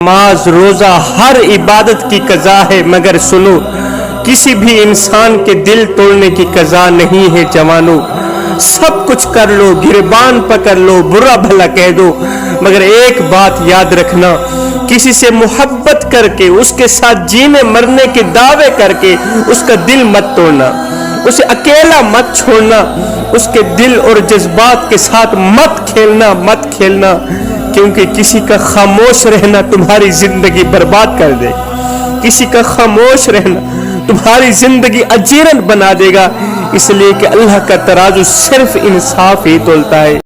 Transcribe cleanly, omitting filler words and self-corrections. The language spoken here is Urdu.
نماز روزہ ہر عبادت کی قضا ہے، مگر سنو کسی بھی انسان کے دل توڑنے کی قضا نہیں ہے جوانو۔ سب کچھ کر لو، گریبان پکڑ لو، برا بھلا کہہ دو، مگر ایک بات یاد رکھنا، کسی سے محبت کر کے اس کے ساتھ جینے مرنے کے دعوے کر کے اس کا دل مت توڑنا، اسے اکیلا مت چھوڑنا، اس کے دل اور جذبات کے ساتھ مت کھیلنا، کیونکہ کسی کا خاموش رہنا تمہاری زندگی برباد کر دے، کسی کا خاموش رہنا تمہاری زندگی اجیرن بنا دے گا، اس لیے کہ اللہ کا ترازو صرف انصاف ہی تولتا ہے۔